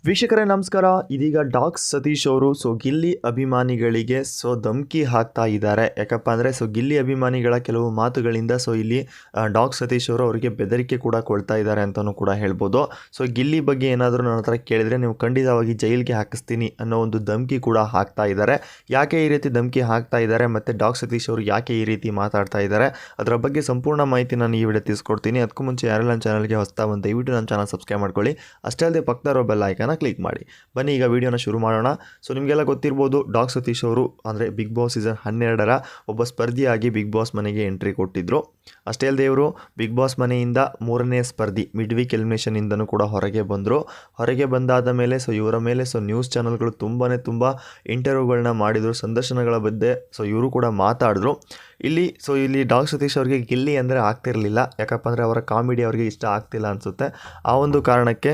ವೀಕ್ಷಕರೇ ನಮಸ್ಕಾರ. ಇದೀಗ ಡಾಕ್ಸ್ ಸತೀಶ್ ಅವರು ಗಿಲ್ಲಿ ಅಭಿಮಾನಿಗಳಿಗೆ ಧಮ್ಕಿ ಹಾಕ್ತಾ ಇದ್ದಾರೆ. ಯಾಕಪ್ಪ ಅಂದರೆ ಗಿಲ್ಲಿ ಅಭಿಮಾನಿಗಳ ಕೆಲವು ಮಾತುಗಳಿಂದ ಇಲ್ಲಿ ಡಾಕ್ಸ್ ಸತೀಶ್ ಅವರು ಅವರಿಗೆ ಬೆದರಿಕೆ ಕೂಡ ಕೊಡ್ತಾ ಇದ್ದಾರೆ ಅಂತಲೂ ಕೂಡ ಹೇಳ್ಬೋದು. ಗಿಲ್ಲಿ ಬಗ್ಗೆ ಏನಾದರೂ ನನ್ನ ಹತ್ರ ಕೇಳಿದರೆ ನೀವು ಖಂಡಿತವಾಗಿ ಜೈಲಿಗೆ ಹಾಕಿಸ್ತೀನಿ ಅನ್ನೋ ಒಂದು ಧಮ್ಕಿ ಕೂಡ ಹಾಕ್ತಾ ಇದ್ದಾರೆ. ಯಾಕೆ ಈ ರೀತಿ ಧಮ್ಕಿ ಹಾಕ್ತಾ ಇದ್ದಾರೆ ಮತ್ತು ಡಾಕ್ಸ್ ಸತೀಶ್ ಅವರು ಯಾಕೆ ಈ ರೀತಿ ಮಾತಾಡ್ತಾ ಇದ್ದಾರೆ ಅದರ ಬಗ್ಗೆ ಸಂಪೂರ್ಣ ಮಾಹಿತಿ ನಾನು ಈ ವಿಡಿಯೋ ತಿಳಿಸ್ಕೊಡ್ತೀನಿ. ಅದಕ್ಕೂ ಮುಂಚೆ ಯಾರೆಲ್ಲ ನನ್ನ ಚಾನಲ್ಗೆ ಹೊಸ್ತಾ ಬಂದು ದಯವಿಟ್ಟು ನನ್ನ ಚಾನಲ್ ಸಬ್ಸ್ಕ್ರೈಬ್ ಮಾಡ್ಕೊಳ್ಳಿ. ಅಷ್ಟೇ ಅಲ್ಲದೆ ಪಕ್ಕದಲ್ಲಿರೋ ಬೆಲ್ ಐಕಾನ್ ಕ್ಲಿಕ್ ಮಾಡಿ. ಬನ್ನಿ ಈಗ ವಿಡಿಯೋನ ಶುರು ಮಾಡೋಣ. ನಿಮಗೆಲ್ಲ ಗೊತ್ತಿರ್ಬೋದು, ಡಾಕ್ಸ್ ಸತೀಶ್ ಅವರು ಅಂದರೆ ಬಿಗ್ ಬಾಸ್ ಸೀಸನ್ 12ರ ಒಬ್ಬ ಸ್ಪರ್ಧಿಯಾಗಿ ಬಿಗ್ ಬಾಸ್ ಮನೆಗೆ ಎಂಟ್ರಿ ಕೊಟ್ಟಿದ್ದರು. ಅಷ್ಟೇ ಅಲ್ಲದೆ ಇವರು ಬಿಗ್ ಬಾಸ್ ಮನೆಯಿಂದ 3ನೇ ಸ್ಪರ್ಧಿ ಮಿಡ್ ವೀಕ್ ಎಲಿಮಿನೇಷನಿಂದನೂ ಕೂಡ ಹೊರಗೆ ಬಂದರು. ಹೊರಗೆ ಬಂದಾದ ಮೇಲೆ ಇವರ ಮೇಲೆ ನ್ಯೂಸ್ ಚಾನಲ್ಗಳು ತುಂಬ ಇಂಟರ್ವ್ಯೂಗಳನ್ನ ಮಾಡಿದರು, ಸಂದರ್ಶನಗಳ ಬಗ್ಗೆ ಇವರು ಕೂಡ ಮಾತಾಡಿದ್ರು. ಇಲ್ಲಿ ಡಾಕ್ಸ್ ಸತೀಶ್ ಅವರಿಗೆ ಗಿಲ್ಲಿ ಅಂದರೆ ಆಗ್ತಿರಲಿಲ್ಲ. ಯಾಕಪ್ಪ ಅಂದರೆ ಅವರ ಕಾಮಿಡಿ ಅವರಿಗೆ ಇಷ್ಟ ಆಗ್ತಿಲ್ಲ ಅನಿಸುತ್ತೆ. ಆ ಒಂದು ಕಾರಣಕ್ಕೆ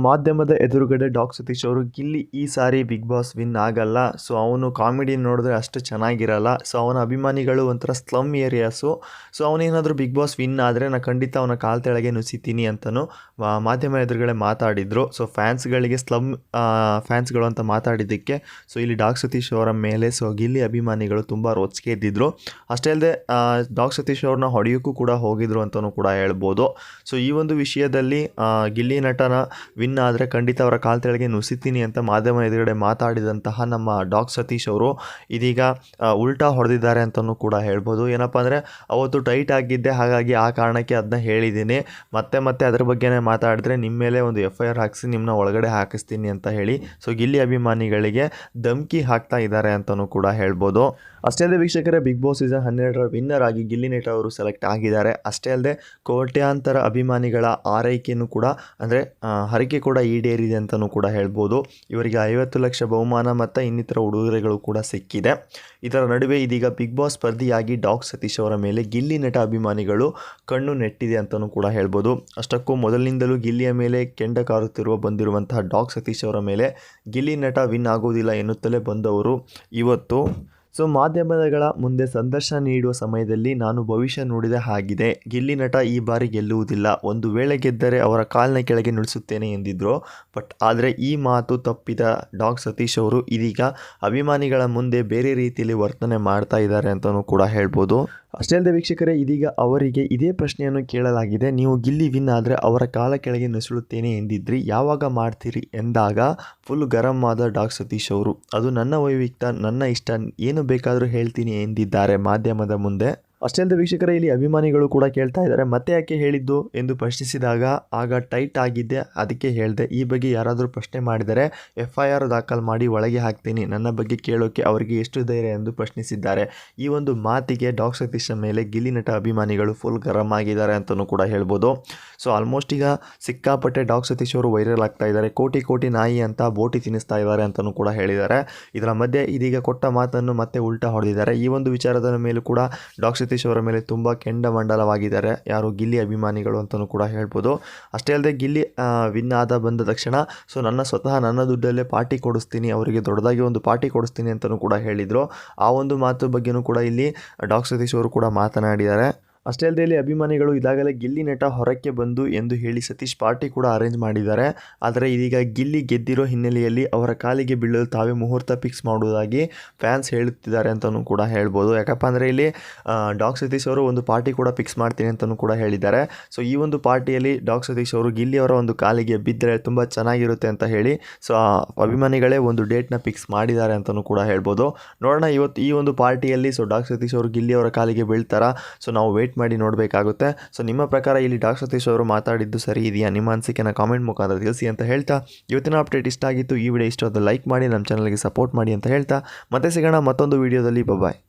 ಮಾಧ್ಯಮದ ಎದುರುಗಡೆ ಡಾಕ್ಸ್ ಸತೀಶ್ ಅವರು ಗಿಲ್ಲಿ ಈ ಸಾರಿ ಬಿಗ್ ಬಾಸ್ ವಿನ್ ಆಗಲ್ಲ, ಅವನು ಕಾಮಿಡಿ ನೋಡಿದ್ರೆ ಅಷ್ಟು ಚೆನ್ನಾಗಿರಲ್ಲ, ಅವನ ಅಭಿಮಾನಿಗಳು ಒಂಥರ ಸ್ಲಮ್ ಏರಿಯಾಸು, ಅವನೇನಾದರೂ ಬಿಗ್ ಬಾಸ್ ವಿನ್ ಆದರೆ ನಾನು ಖಂಡಿತ ಅವನ ಕಾಲು ತೆಳಗೆ ನುಸಿತೀನಿ ಅಂತಲೂ ಮಾಧ್ಯಮ ಎದುರುಗಡೆ ಮಾತಾಡಿದರು. ಫ್ಯಾನ್ಸ್ಗಳಿಗೆ ಸ್ಲಮ್ ಫ್ಯಾನ್ಸ್ಗಳು ಅಂತ ಮಾತಾಡಿದ್ದಕ್ಕೆ ಇಲ್ಲಿ ಡಾಕ್ಸ್ ಸತೀಶ್ ಅವರ ಮೇಲೆ ಗಿಲ್ಲಿ ಅಭಿಮಾನಿಗಳು ತುಂಬ ರೊಚ್ಚಿಗೆ ಎದ್ದಿದ್ರು. ಅಷ್ಟೇ ಅಲ್ಲದೆ ಡಾಕ್ಸ್ ಸತೀಶ್ ಅವ್ರನ್ನ ಹೊಡೆಯೋಕ್ಕೂ ಕೂಡ ಹೋಗಿದ್ರು ಅಂತಲೂ ಕೂಡ ಹೇಳ್ಬೋದು. ಈ ಒಂದು ವಿಷಯದಲ್ಲಿ ಗಿಲ್ಲಿ ನಟನ ವಿನ್ ಆದರೆ ಖಂಡಿತ ಅವರ ಕಾಲು ತೆಳಗೆ ನುಸಿತೀನಿ ಅಂತ ಮಾಧ್ಯಮ ಎದುರುಗಡೆ ಮಾತಾಡಿದಂತಹ ನಮ್ಮ ಡಾಕ್ಸ್ ಸತೀಶ್ ಅವರು ಇದೀಗ ಉಲ್ಟಾ ಹೊಡೆದಿದ್ದಾರೆ ಅಂತಲೂ ಕೂಡ ಹೇಳ್ಬೋದು. ಏನಪ್ಪ ಅಂದರೆ ಅವತ್ತು ಟೈಟ್ ಆಗಿದ್ದೆ, ಹಾಗಾಗಿ ಆ ಕಾರಣಕ್ಕೆ ಅದನ್ನ ಹೇಳಿದ್ದೀನಿ, ಮತ್ತೆ ಅದ್ರ ಬಗ್ಗೆನೇ ಮಾತಾಡಿದ್ರೆ ನಿಮ್ಮ ಮೇಲೆ ಒಂದು FIR ಹಾಕಿಸಿ ನಿಮ್ಮನ್ನ ಒಳಗಡೆ ಹಾಕಿಸ್ತೀನಿ ಅಂತ ಹೇಳಿ ಗಿಲ್ಲಿ ಅಭಿಮಾನಿಗಳಿಗೆ ಧಮ್ಕಿ ಹಾಕ್ತಾ ಇದ್ದಾರೆ ಅಂತಲೂ ಕೂಡ ಹೇಳ್ಬೋದು. ಅಷ್ಟೇ ಅಲ್ಲದೆ ವೀಕ್ಷಕರೇ, ಬಿಗ್ ಬಾಸ್ ಸೀಸನ್ 12ರ ವಿನ್ನರ್ ಆಗಿ ಗಿಲ್ಲಿ ನಟ ಅವರು ಸೆಲೆಕ್ಟ್ ಆಗಿದ್ದಾರೆ. ಅಷ್ಟೇ ಅಲ್ಲದೆ ಕೋಟ್ಯಾಂತರ ಅಭಿಮಾನಿಗಳ ಆರೈಕೆಯೂ ಕೂಡ ಅಂದರೆ ಹರಕೆ ಕೂಡ ಈಡೇರಿದೆ ಅಂತಲೂ ಕೂಡ ಹೇಳ್ಬೋದು. ಇವರಿಗೆ 50 ಲಕ್ಷ ಬಹುಮಾನ ಮತ್ತು ಇನ್ನಿತರ ಉಡುಗೊರೆಗಳು ಕೂಡ ಸಿಕ್ಕಿದೆ. ಇದರ ನಡುವೆ ಇದೀಗ ಬಿಗ್ ಬಾಸ್ ಸ್ಪರ್ಧಿಯಾಗಿ ಡಾಕ್ಸ್ ಸತೀಶ್ ಅವರ ಮೇಲೆ ಗಿಲ್ಲಿ ನಟ ಅಭಿಮಾನಿಗಳು ಕಣ್ಣು ನೆಟ್ಟಿದೆ ಅಂತಲೂ ಕೂಡ ಹೇಳ್ಬೋದು. ಅಷ್ಟಕ್ಕೂ ಮೊದಲಿನಿಂದಲೂ ಗಿಲ್ಲಿಯ ಮೇಲೆ ಕೆಂಡ ಕಾರುತ್ತಿರುವ ಬಂದಿರುವಂತಹ ಡಾಕ್ಸ್ ಸತೀಶ್ ಅವರ ಮೇಲೆ ಗಿಲ್ಲಿ ನಟ ವಿನ್ ಆಗುವುದಿಲ್ಲ ಎನ್ನುತ್ತಲೇ ಬಂದವರು ಇವತ್ತು ಮಾಧ್ಯಮಗಳ ಮುಂದೆ ಸಂದರ್ಶನ ನೀಡುವ ಸಮಯದಲ್ಲಿ ನಾನು ಭವಿಷ್ಯ ನುಡಿದ ಹಾಗಿದೆ, ಗಿಲ್ಲಿ ನಟ ಈ ಬಾರಿ ಗೆಲ್ಲುವುದಿಲ್ಲ, ಒಂದು ವೇಳೆ ಗೆದ್ದರೆ ಅವರ ಕಾಲಿನ ಕೆಳಗೆ ನಿಲ್ಲಿಸುತ್ತೇನೆ ಎಂದಿದ್ರು. ಆದರೆ ಈ ಮಾತು ತಪ್ಪಿದ ಡಾಕ್ಸ್ ಸತೀಶ್ ಅವರು ಇದೀಗ ಅಭಿಮಾನಿಗಳ ಮುಂದೆ ಬೇರೆ ರೀತಿಯಲ್ಲಿ ವರ್ತನೆ ಮಾಡ್ತಾ ಇದ್ದಾರೆ ಅಂತಲೂ ಕೂಡ ಹೇಳ್ಬೋದು. ಅಷ್ಟೇ ಅಲ್ಲದೆ ವೀಕ್ಷಕರೇ, ಇದೀಗ ಅವರಿಗೆ ಇದೇ ಪ್ರಶ್ನೆಯನ್ನು ಕೇಳಲಾಗಿದೆ, ನೀವು ಗಿಲ್ಲಿ ವಿನ್ ಆದರೆ ಅವರ ಕಾಲ ಕೆಳಗೆ ನುಸುಳುತ್ತೇನೆ ಎಂದಿದ್ರಿ, ಯಾವಾಗ ಮಾಡ್ತೀರಿ ಎಂದಾಗ ಫುಲ್ ಗರಂ ಆದ ಡಾಕ್ಸ್ ಸತೀಶ್ ಅವರು. ಅದು ನನ್ನ ವೈಯಕ್ತಿಕ, ನನ್ನ ಇಷ್ಟ, ಏನು ಬೇಕಾದರೂ ಹೇಳ್ತೀನಿ ಎಂದಿದ್ದಾರೆ ಮಾಧ್ಯಮದ ಮುಂದೆ. ಅಷ್ಟೇ ಅಲ್ಲದೆ ವೀಕ್ಷಕರೇ, ಇಲ್ಲಿ ಅಭಿಮಾನಿಗಳು ಕೂಡ ಕೇಳ್ತಾ ಇದ್ದಾರೆ, ಮತ್ತೆ ಯಾಕೆ ಹೇಳಿದ್ದು ಎಂದು ಪ್ರಶ್ನಿಸಿದಾಗ ಆಗ ಟೈಟ್ ಆಗಿದ್ದೆ ಅದಕ್ಕೆ ಹೇಳಿದೆ, ಈ ಬಗ್ಗೆ ಯಾರಾದರೂ ಪ್ರಶ್ನೆ ಮಾಡಿದರೆ FIR ದಾಖಲು ಮಾಡಿ ಒಳಗೆ ಹಾಕ್ತೀನಿ, ನನ್ನ ಬಗ್ಗೆ ಕೇಳೋಕ್ಕೆ ಅವರಿಗೆ ಎಷ್ಟು ಧೈರ್ಯ ಎಂದು ಪ್ರಶ್ನಿಸಿದ್ದಾರೆ. ಈ ಒಂದು ಮಾತಿಗೆ ಡಾಕ್ಸ್ ಸತೀಶ್ ಮೇಲೆ ಗಿಲ್ಲಿ ನಟ ಅಭಿಮಾನಿಗಳು ಫುಲ್ ಗರಂ ಆಗಿದ್ದಾರೆ ಅಂತಲೂ ಕೂಡ ಹೇಳ್ಬೋದು. ಆಲ್ಮೋಸ್ಟ್ ಈಗ ಸಿಕ್ಕಾಪಟ್ಟೆ ಡಾಕ್ಸ್ ಸತೀಶ್ ಅವರು ವೈರಲ್ ಆಗ್ತಾ ಇದ್ದಾರೆ. ಕೋಟಿ ನಾಯಿ ಅಂತ ಬೋಟಿ ತಿನ್ನಿಸ್ತಾ ಇದ್ದಾರೆ ಅಂತಲೂ ಕೂಡ ಹೇಳಿದ್ದಾರೆ. ಇದರ ಮಧ್ಯೆ ಇದೀಗ ಕೊಟ್ಟ ಮಾತನ್ನು ಮತ್ತೆ ಉಲ್ಟಾ ಹೊಡೆದಿದ್ದಾರೆ. ಈ ಒಂದು ವಿಚಾರದ ಮೇಲೂ ಕೂಡ ಡಾಕ್ಸ್ ಸತೀಶ್ ಅವರ ಮೇಲೆ ತುಂಬ ಕೆಂಡಮಂಡಲವಾಗಿದ್ದಾರೆ ಯಾರು ಗಿಲ್ಲಿ ಅಭಿಮಾನಿಗಳು ಅಂತಲೂ ಕೂಡ ಹೇಳ್ಬೋದು. ಅಷ್ಟೇ ಅಲ್ಲದೆ ಗಿಲ್ಲಿ ವಿನ್ ಆದ ಬಂದ ತಕ್ಷಣ ನನ್ನ ದುಡ್ಡಲ್ಲೇ ಪಾರ್ಟಿ ಕೊಡಿಸ್ತೀನಿ, ಅವರಿಗೆ ದೊಡ್ಡದಾಗಿ ಒಂದು ಪಾರ್ಟಿ ಕೊಡಿಸ್ತೀನಿ ಅಂತಲೂ ಕೂಡ ಹೇಳಿದರು. ಆ ಒಂದು ಮಾತು ಬಗ್ಗೆನೂ ಕೂಡ ಇಲ್ಲಿ ಡಾಕ್ಸ್ ಸತೀಶ್ ಅವರು ಕೂಡ ಮಾತನಾಡಿದ್ದಾರೆ. ಅಷ್ಟೇ ಅಲ್ಲದೆ ಇಲ್ಲಿ ಅಭಿಮಾನಿಗಳು ಇದಾಗಲೇ ಗಿಲ್ಲಿ ನಟ ಹೊರಕ್ಕೆ ಬಂದು ಎಂದು ಹೇಳಿ ಸತೀಶ್ ಪಾರ್ಟಿ ಕೂಡ ಅರೇಂಜ್ ಮಾಡಿದ್ದಾರೆ. ಆದರೆ ಇದೀಗ ಗಿಲ್ಲಿ ಗೆದ್ದಿರೋ ಹಿನ್ನೆಲೆಯಲ್ಲಿ ಅವರ ಕಾಲಿಗೆ ಬೀಳಲು ತಾವೇ ಮುಹೂರ್ತ ಫಿಕ್ಸ್ ಮಾಡುವುದಾಗಿ ಫ್ಯಾನ್ಸ್ ಹೇಳುತ್ತಿದ್ದಾರೆ ಅಂತಲೂ ಕೂಡ ಹೇಳ್ಬೋದು. ಯಾಕಪ್ಪ ಅಂದರೆ ಇಲ್ಲಿ ಡಾಕ್ಸ್ ಸತೀಶ್ ಅವರು ಒಂದು ಪಾರ್ಟಿ ಕೂಡ ಫಿಕ್ಸ್ ಮಾಡ್ತೀನಿ ಅಂತಲೂ ಕೂಡ ಹೇಳಿದ್ದಾರೆ. ಈ ಒಂದು ಪಾರ್ಟಿಯಲ್ಲಿ ಡಾಕ್ಸ್ ಸತೀಶ್ ಅವರು ಗಿಲ್ಲಿ ಅವರ ಒಂದು ಕಾಲಿಗೆ ಬಿದ್ದರೆ ತುಂಬ ಚೆನ್ನಾಗಿರುತ್ತೆ ಅಂತ ಹೇಳಿ ಅಭಿಮಾನಿಗಳೇ ಒಂದು ಡೇಟ್ನ ಫಿಕ್ಸ್ ಮಾಡಿದ್ದಾರೆ ಅಂತಲೂ ಕೂಡ ಹೇಳ್ಬೋದು. ನೋಡೋಣ ಇವತ್ತು ಈ ಒಂದು ಪಾರ್ಟಿಯಲ್ಲಿ ಡಾಕ್ಸ್ ಸತೀಶ್ ಅವರು ಗಿಲ್ಲಿ ಅವರ ಕಾಲಿಗೆ ಬೀಳ್ತಾರಾ, ನಾವು ವೇಟ್ ಮಾಡಿ ನೋಡಬೇಕಾಗುತ್ತೆ. ನಿಮ್ಮ ಪ್ರಕಾರ ಇಲ್ಲಿ ಡಾಕ್ಸ್ ಸತೀಶ್ ಅವರು ಮಾತಾಡಿದ್ದು ಸರಿ ಇದೆಯಾ? ನಿಮ್ಮ ಅನಿಸಿಕೆನ ಕಾಮೆಂಟ್ ಮುಖಾಂತರ ತಿಳಿಸಿ ಅಂತ ಹೇಳ್ತಾ, ಇವತ್ತಿನ ಅಪ್ಡೇಟ್ ಇಷ್ಟ ಆಗಿತ್ತು, ಈ ವಿಡಿಯೋ ಇಷ್ಟ ಆದ ಲೈಕ್ ಮಾಡಿ, ನಮ್ಮ ಚಾನಲ್ಗೆ ಸಪೋರ್ಟ್ ಮಾಡಿ ಅಂತ ಹೇಳ್ತಾ ಮತ್ತೆ ಸಿಗೋಣ ಮತ್ತೊಂದು ವಿಡಿಯೋದಲ್ಲಿ. ಬಾಯ್.